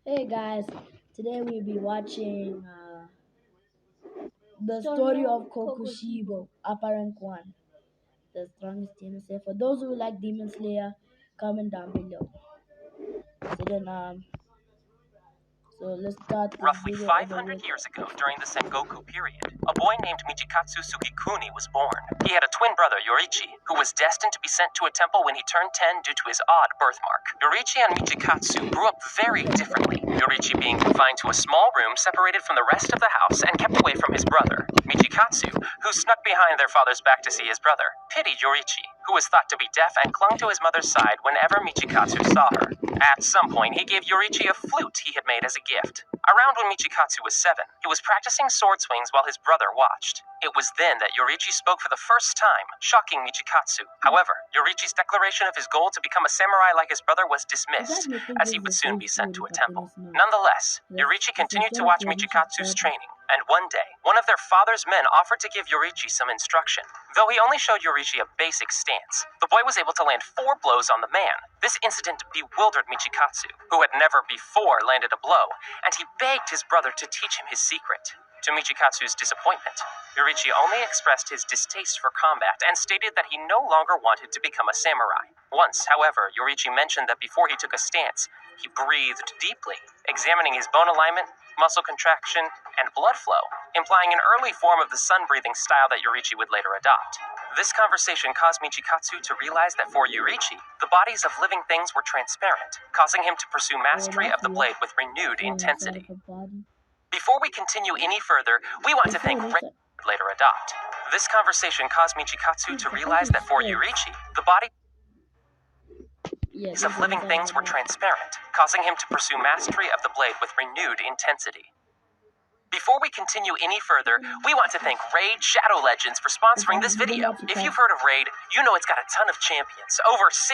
Hey guys, today we'll be watching the story of Kokushibo, Apparent One, the strongest demon slayer. For those who like Demon Slayer, comment down below. So then, let's start this Roughly video over 500 with. years ago, during the Sengoku period, a boy named Michikatsu Sugikuni was born. He had a twin brother, Yorichi, who was destined to be sent to a temple when he turned 10 due to his odd birthmark. Yorichi and Michikatsu grew up very differently, Yorichi being confined to a small room separated from the rest of the house and kept away from his brother. Michikatsu, who snuck behind their father's back to see his brother, pitied Yorichi, who was thought to be deaf and clung to his mother's side whenever Michikatsu saw her. At some point, he gave Yorichi a flute he had made as a gift. Around when Michikatsu was 7, he was practicing sword swings while his brother watched. It was then that Yorichi spoke for the first time, shocking Michikatsu. However, Yorichi's declaration of his goal to become a samurai like his brother was dismissed, as he would soon be sent to a temple. Nonetheless, Yorichi continued to watch Michikatsu's training, and one day, one of their father's men offered to give Yorichi some instruction. Though he only showed Yorichi a basic stance, the boy was able to land 4 blows on the man. This incident bewildered Michikatsu, who had never before landed a blow, and he begged his brother to teach him his secret. To Michikatsu's disappointment, Yorichi only expressed his distaste for combat and stated that he no longer wanted to become a samurai. Once, however, Yorichi mentioned that before he took a stance, he breathed deeply, examining his bone alignment, muscle contraction, and blood flow, implying an early form of the sun-breathing style that Yorichi would later adopt. This conversation caused Michikatsu to realize that for Yorichi, the bodies of living things were transparent, causing him to pursue mastery of the blade with renewed intensity. Before we continue any further, we want to thank Ray would later adopt. This conversation caused Michikatsu to realize that for Yorichi, the bodies of living things were transparent, causing him to pursue mastery of the blade with renewed intensity. Before we continue any further, we want to thank Raid Shadow Legends for sponsoring this video. If you've heard of Raid, you know it's got a ton of champions, over 600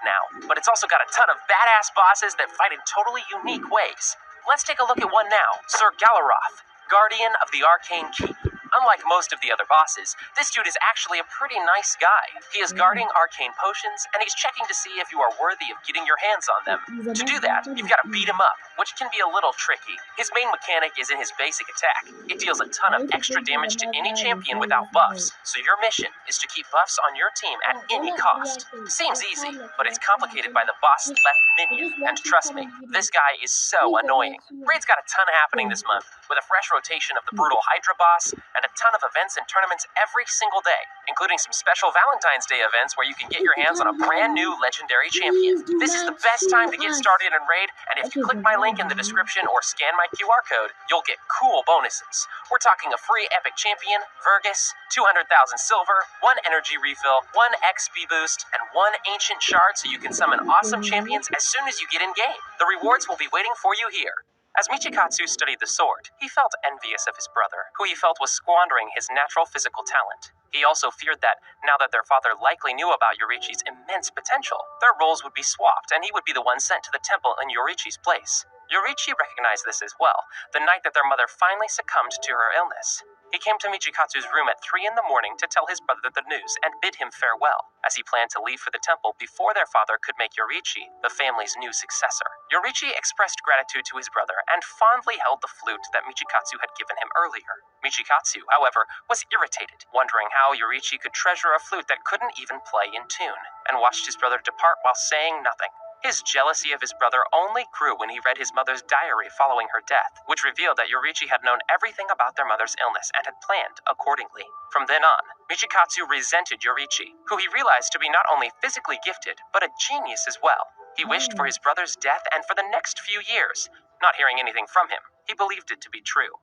now, but it's also got a ton of badass bosses that fight in totally unique ways. Let's take a look at one now, Sir Galaroth, Guardian of the Arcane Key. Unlike most of the other bosses, this dude is actually a pretty nice guy. He is guarding arcane potions, and he's checking to see if you are worthy of getting your hands on them. To do that, you've got to beat him up, which can be a little tricky. His main mechanic is in his basic attack. It deals a ton of extra damage to any champion without buffs, so your mission is to keep buffs on your team at any cost. Seems easy, but it's complicated by the boss left minion, and trust me, this guy is so annoying. Raid's got a ton happening this month, with a fresh rotation of the brutal Hydra boss, and a ton of events and tournaments every single day, including some special Valentine's Day events where you can get your hands on a brand new legendary champion. This is the best time to get started in Raid, and if you click my link in the description or scan my QR code, you'll get cool bonuses. We're talking a free epic champion, Vergus, 200,000 silver, 1 energy refill, 1 XP boost, and 1 ancient shard so you can summon awesome champions as soon as you get in game. The rewards will be waiting for you here. As Michikatsu studied the sword, he felt envious of his brother, who he felt was squandering his natural physical talent. He also feared that, now that their father likely knew about Yorichi's immense potential, their roles would be swapped and he would be the one sent to the temple in Yorichi's place. Yorichi recognized this as well, the night that their mother finally succumbed to her illness. He came to Michikatsu's room at 3 in the morning to tell his brother the news and bid him farewell, as he planned to leave for the temple before their father could make Yorichi the family's new successor. Yorichi expressed gratitude to his brother and fondly held the flute that Michikatsu had given him earlier. Michikatsu, however, was irritated, wondering how Yorichi could treasure a flute that couldn't even play in tune, and watched his brother depart while saying nothing. His jealousy of his brother only grew when he read his mother's diary following her death, which revealed that Yorichi had known everything about their mother's illness and had planned accordingly. From then on, Michikatsu resented Yorichi, who he realized to be not only physically gifted, but a genius as well. He wished for his brother's death, and for the next few years, not hearing anything from him, he believed it to be true.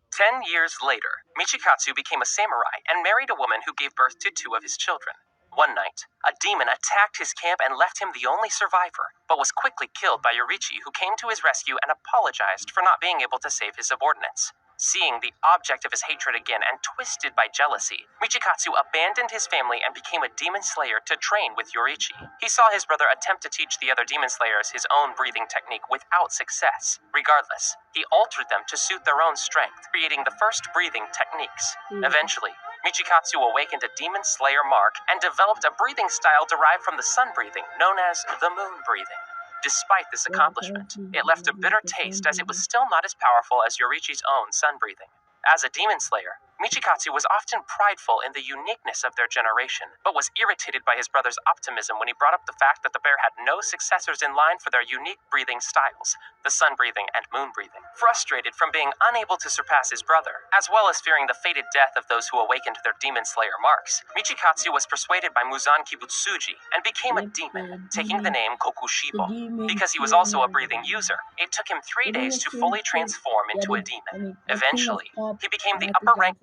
10 years later, Michikatsu became a samurai and married a woman who gave birth to 2 of his children. One night, a demon attacked his camp and left him the only survivor, but was quickly killed by Yorichi, who came to his rescue and apologized for not being able to save his subordinates. Seeing the object of his hatred again and twisted by jealousy, Michikatsu abandoned his family and became a demon slayer to train with Yorichi. He saw his brother attempt to teach the other demon slayers his own breathing technique without success. Regardless, he altered them to suit their own strength, creating the first breathing techniques. Eventually, Michikatsu awakened a demon slayer mark and developed a breathing style derived from the sun breathing known as the moon breathing. Despite this accomplishment, it left a bitter taste as it was still not as powerful as Yorichi's own sun breathing. As a demon slayer, Michikatsu was often prideful in the uniqueness of their generation, but was irritated by his brother's optimism when he brought up the fact that the bear had no successors in line for their unique breathing styles, the sun breathing and moon breathing. Frustrated from being unable to surpass his brother, as well as fearing the fated death of those who awakened their demon slayer marks, Michikatsu was persuaded by Muzan Kibutsuji and became a demon, taking the name Kokushibo. Because he was also a breathing user, it took him 3 days to fully transform into a demon. Eventually, he became the upper rank.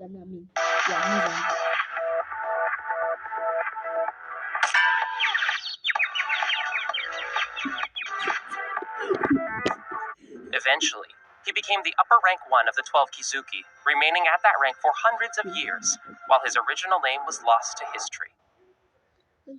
Eventually, he became the upper rank one of the 12 Kizuki, remaining at that rank for hundreds of years, while his original name was lost to history.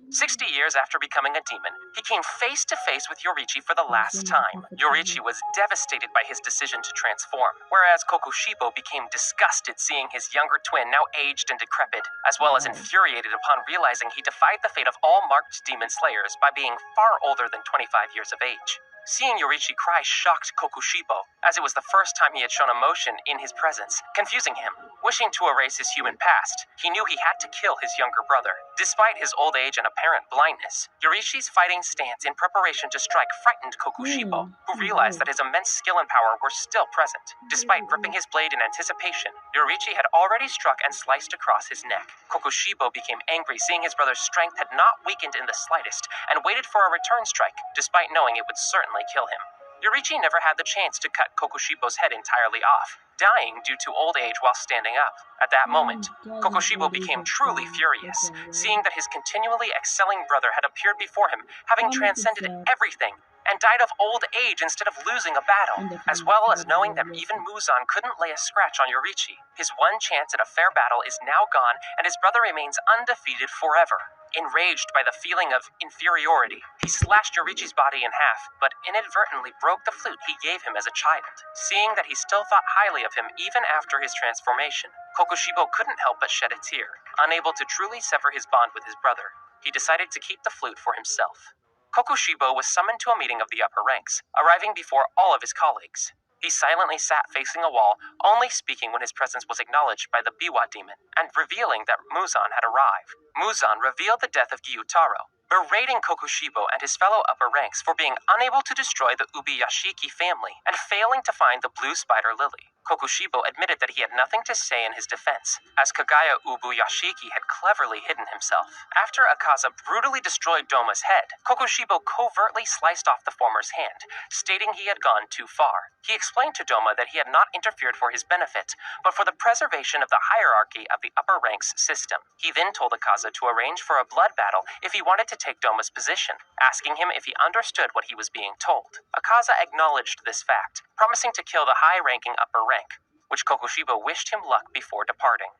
60 years after becoming a demon, he came face to face with Yorichi for the last time. Yorichi was devastated by his decision to transform, whereas Kokushibo became disgusted seeing his younger twin now aged and decrepit, as well as infuriated upon realizing he defied the fate of all marked demon slayers by being far older than 25 years of age. Seeing Yorichi cry shocked Kokushibo, as it was the first time he had shown emotion in his presence, confusing him. Wishing to erase his human past, he knew he had to kill his younger brother. Despite his old age and apparent blindness, Yorichi's fighting stance in preparation to strike frightened Kokushibo, who realized that his immense skill and power were still present. Despite gripping his blade in anticipation, Yorichi had already struck and sliced across his neck. Kokushibo became angry seeing his brother's strength had not weakened in the slightest, and waited for a return strike, despite knowing it would certainly kill him. Yorichi never had the chance to cut Kokushibo's head entirely off, dying due to old age while standing up. At that moment, Kokushibo became truly furious, seeing that his continually excelling brother had appeared before him, having transcended everything, and died of old age instead of losing a battle, as well as knowing that even Muzan couldn't lay a scratch on Yorichi. His one chance at a fair battle is now gone, and his brother remains undefeated forever. Enraged by the feeling of inferiority, he slashed Yorichi's body in half, but inadvertently broke the flute he gave him as a child. Seeing that he still thought highly of him even after his transformation, Kokushibo couldn't help but shed a tear. Unable to truly sever his bond with his brother, he decided to keep the flute for himself. Kokushibo was summoned to a meeting of the upper ranks, arriving before all of his colleagues. He silently sat facing a wall, only speaking when his presence was acknowledged by the Biwa demon, and revealing that Muzan had arrived. Muzan revealed the death of Gyutaro, berating Kokushibo and his fellow upper ranks for being unable to destroy the Ubiyashiki family and failing to find the blue spider lily. Kokushibo admitted that he had nothing to say in his defense, as Kagaya Ubuyashiki had cleverly hidden himself. After Akaza brutally destroyed Doma's head, Kokushibo covertly sliced off the former's hand, stating he had gone too far. He explained to Doma that he had not interfered for his benefit, but for the preservation of the hierarchy of the upper ranks system. He then told Akaza to arrange for a blood battle if he wanted to take Doma's position, asking him if he understood what he was being told. Akaza acknowledged this fact, promising to kill the high-ranking upper rank, which Kokushibo wished him luck before departing.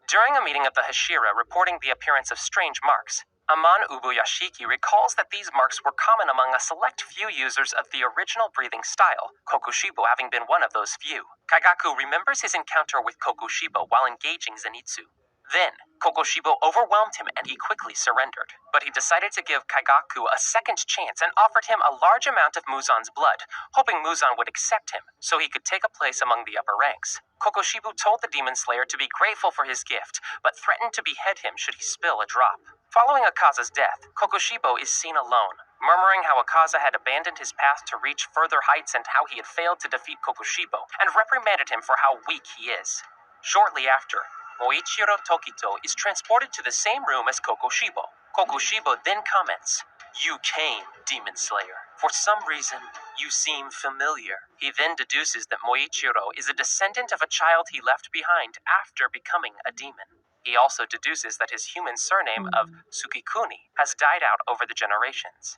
During a meeting of the Hashira reporting the appearance of strange marks, Amon Ubuyashiki recalls that these marks were common among a select few users of the original breathing style, Kokushibo having been one of those few. Kagaku remembers his encounter with Kokushibo while engaging Zenitsu. Then, Kokushibo overwhelmed him and he quickly surrendered. But he decided to give Kagaku a second chance and offered him a large amount of Muzan's blood, hoping Muzan would accept him so he could take a place among the upper ranks. Kokushibo told the Demon Slayer to be grateful for his gift, but threatened to behead him should he spill a drop. Following Akaza's death, Kokushibo is seen alone, murmuring how Akaza had abandoned his path to reach further heights and how he had failed to defeat Kokushibo, and reprimanded him for how weak he is. Shortly after, Moichiro Tokito is transported to the same room as Kokushibo. Kokushibo then comments, "You came, Demon Slayer. For some reason, you seem familiar." He then deduces that Moichiro is a descendant of a child he left behind after becoming a demon. He also deduces that his human surname of Tsukikuni has died out over the generations.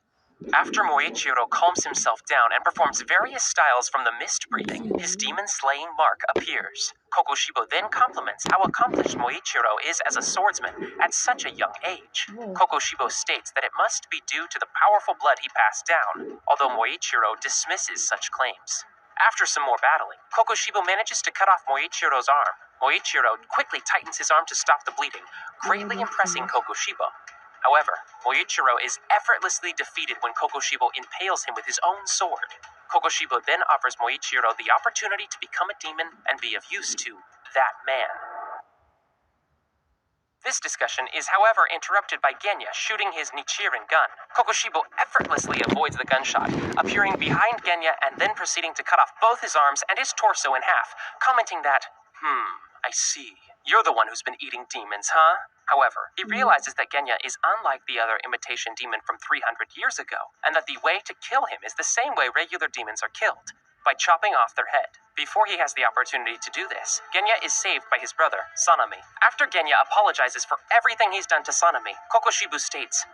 After Moichiro calms himself down and performs various styles from the mist breathing, his demon-slaying mark appears. Kokushibo then compliments how accomplished Moichiro is as a swordsman at such a young age. Kokushibo states that it must be due to the powerful blood he passed down, although Moichiro dismisses such claims. After some more battling, Kokushibo manages to cut off Moichiro's arm. Moichiro quickly tightens his arm to stop the bleeding, greatly impressing Kokushibo. However, Moichiro is effortlessly defeated when Kokushibo impales him with his own sword. Kokushibo then offers Moichiro the opportunity to become a demon and be of use to that man. This discussion is, however, interrupted by Genya shooting his Nichiren gun. Kokushibo effortlessly avoids the gunshot, appearing behind Genya and then proceeding to cut off both his arms and his torso in half, commenting that, I see. You're the one who's been eating demons, huh? However, he realizes that Genya is unlike the other imitation demon from 300 years ago, and that the way to kill him is the same way regular demons are killed, by chopping off their head. Before he has the opportunity to do this, Genya is saved by his brother, Sanami. After Genya apologizes for everything he's done to Sanami, Kokushibo states,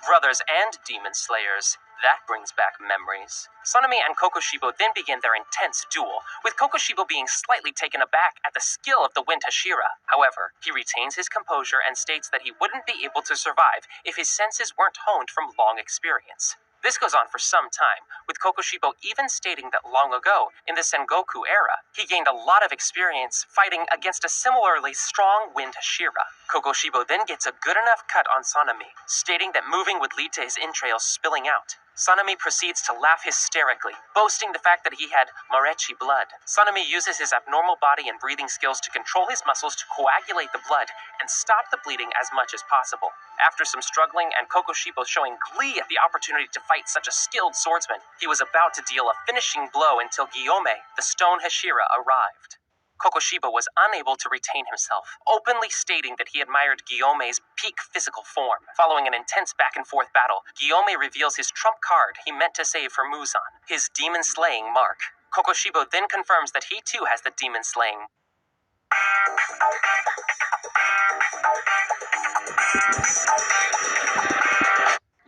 brothers and demon slayers. That brings back memories. Sanami and Kokushibo then begin their intense duel, with Kokushibo being slightly taken aback at the skill of the Wind Hashira. However, he retains his composure and states that he wouldn't be able to survive if his senses weren't honed from long experience. This goes on for some time, with Kokushibo even stating that long ago, in the Sengoku era, he gained a lot of experience fighting against a similarly strong Wind Hashira. Kokushibo then gets a good enough cut on Sanami, stating that moving would lead to his entrails spilling out. Sanami proceeds to laugh hysterically, boasting the fact that he had Marechi blood. Sanami uses his abnormal body and breathing skills to control his muscles to coagulate the blood and stop the bleeding as much as possible. After some struggling and Kokushibo showing glee at the opportunity to fight such a skilled swordsman, he was about to deal a finishing blow until Guillaume, the stone Hashira, arrived. Kokushibo was unable to retain himself, openly stating that he admired Guillaume's peak physical form. Following an intense back-and-forth battle, Guillaume reveals his trump card he meant to save for Muzan, his demon-slaying mark. Kokushibo then confirms that he too has the demon-slaying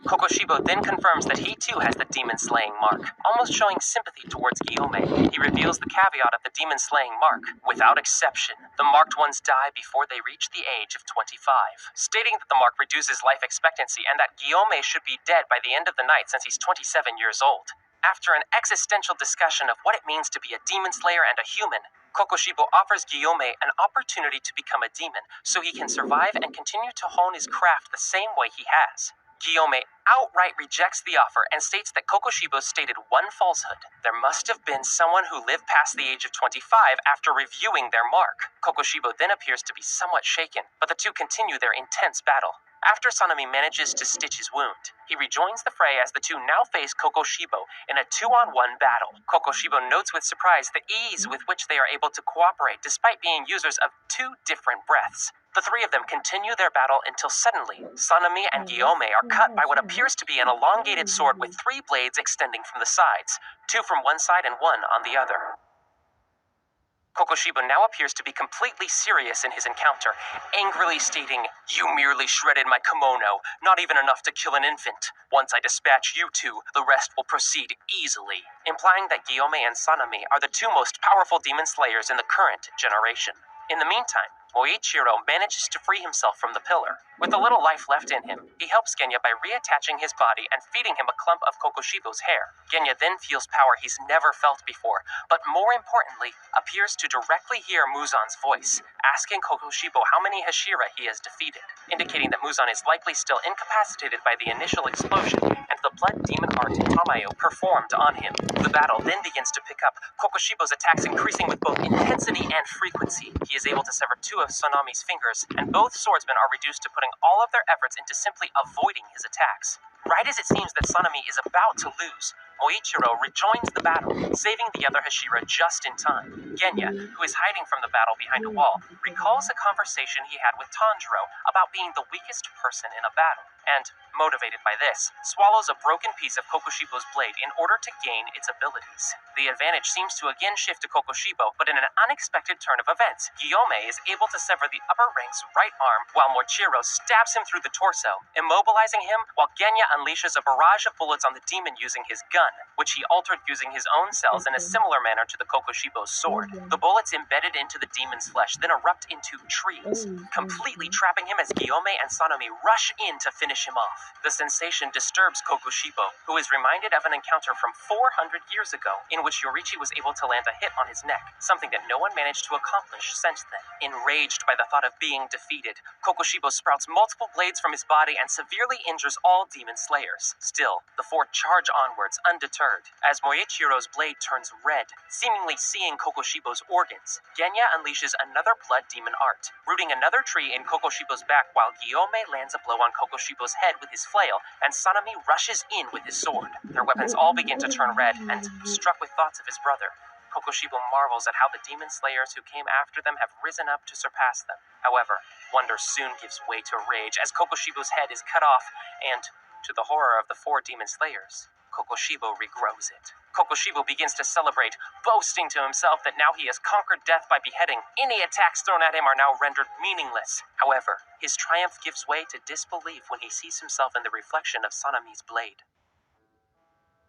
Kokushibo then confirms that he too has the demon-slaying mark, almost showing sympathy towards Guillaume. He reveals the caveat of the demon-slaying mark. Without exception, the marked ones die before they reach the age of 25, stating that the mark reduces life expectancy and that Guillaume should be dead by the end of the night since he's 27 years old. After an existential discussion of what it means to be a demon slayer and a human, Kokushibo offers Guillaume an opportunity to become a demon so he can survive and continue to hone his craft the same way he has. Guillaume outright rejects the offer and states that Kokushibo stated one falsehood. There must have been someone who lived past the age of 25 after reviewing their mark. Kokushibo then appears to be somewhat shaken, but the two continue their intense battle. After Sanami manages to stitch his wound, he rejoins the fray as the two now face Kokushibo in a 2-on-1 battle. Kokushibo notes with surprise the ease with which they are able to cooperate despite being users of two different breaths. The three of them continue their battle until suddenly, Sanami and Guillaume are cut by what appears to be an elongated sword with 3 blades extending from the sides, 2 from one side and 1 on the other. Kokushibo now appears to be completely serious in his encounter, angrily stating, "You merely shredded my kimono, not even enough to kill an infant. Once I dispatch you two, the rest will proceed easily," implying that Guillaume and Sanami are the two most powerful demon slayers in the current generation. In the meantime, Moichiro manages to free himself from the pillar. With a little life left in him, he helps Genya by reattaching his body and feeding him a clump of Kokushibo's hair. Genya then feels power he's never felt before, but more importantly, appears to directly hear Muzan's voice, asking Kokushibo how many Hashira he has defeated, indicating that Muzan is likely still incapacitated by the initial explosion and the blood demon art Tamayo performed on him. The battle then begins to pick up, Kokushibo's attacks increasing with both intensity and frequency. He is able to sever 2 of Sanami's fingers, and both swordsmen are reduced to putting all of their efforts into simply avoiding his attacks. Right as it seems that Sanami is about to lose, Moichiro rejoins the battle, saving the other Hashira just in time. Genya, who is hiding from the battle behind a wall, recalls a conversation he had with Tanjiro about being the weakest person in a battle, and, motivated by this, swallows a broken piece of Kokushibo's blade in order to gain its abilities. The advantage seems to again shift to Kokushibo, but in an unexpected turn of events, Guillaume is able to sever the upper rank's right arm while Moichiro stabs him through the torso, immobilizing him while Genya unleashes a barrage of bullets on the demon using his gun, which he altered using his own cells in a similar manner to the Kokushibo's sword. The bullets embedded into the demon's flesh then erupt into trees, completely trapping him as Guillaume and Sanami rush in to finish finish him off. The sensation disturbs Kokushibo, who is reminded of an encounter from 400 years ago in which Yorichi was able to land a hit on his neck, something that no one managed to accomplish since then. Enraged by the thought of being defeated, Kokushibo sprouts multiple blades from his body and severely injures all demon slayers. Still, the four charge onwards undeterred. As Moichiro's blade turns red, seemingly seeing Kokushibo's organs, Genya unleashes another blood demon art, rooting another tree in Kokushibo's back while Guillaume lands a blow on Kokushibo's head with his flail and Sanami rushes in with his sword. Their weapons all begin to turn red, and, struck with thoughts of his brother, Kokushibo marvels at how the demon slayers who came after them have risen up to surpass them. However, wonder soon gives way to rage as Kokushibo's head is cut off and, to the horror of the four demon slayers, Kokushibo regrows it. Kokushibo begins to celebrate, boasting to himself that now he has conquered death by beheading. Any attacks thrown at him are now rendered meaningless. However, his triumph gives way to disbelief when he sees himself in the reflection of Sanami's blade.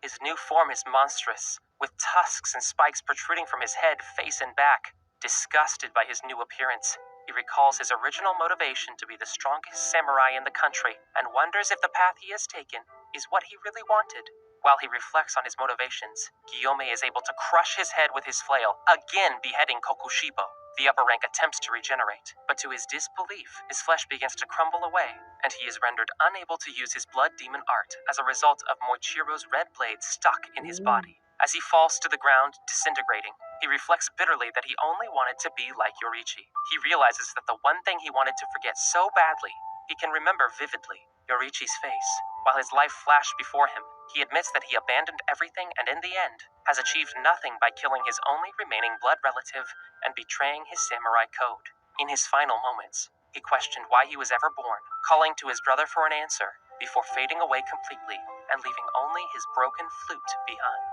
His new form is monstrous, with tusks and spikes protruding from his head, face, and back. Disgusted by his new appearance, he recalls his original motivation to be the strongest samurai in the country and wonders if the path he has taken is what he really wanted. While he reflects on his motivations, Guillaume is able to crush his head with his flail, again beheading Kokushibo. The upper rank attempts to regenerate, but to his disbelief, his flesh begins to crumble away, and he is rendered unable to use his blood demon art as a result of Moichiro's red blade stuck in his body. As he falls to the ground, disintegrating, he reflects bitterly that he only wanted to be like Yorichi. He realizes that the one thing he wanted to forget so badly, he can remember vividly: Yorichi's face. While his life flashed before him, he admits that he abandoned everything and in the end has achieved nothing by killing his only remaining blood relative and betraying his samurai code. In his final moments, he questioned why he was ever born, calling to his brother for an answer before fading away completely and leaving only his broken flute behind.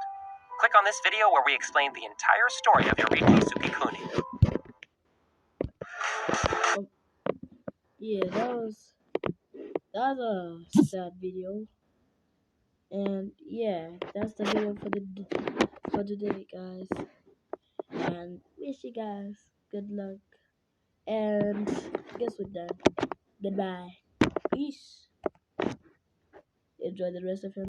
Click on this video where we explain the entire story of Yorichi Tsukikuni. Yeah, that was a sad video. And yeah, that's the video for today, guys. And wish you guys good luck. And guess what, then? Goodbye. Peace. Enjoy the rest of your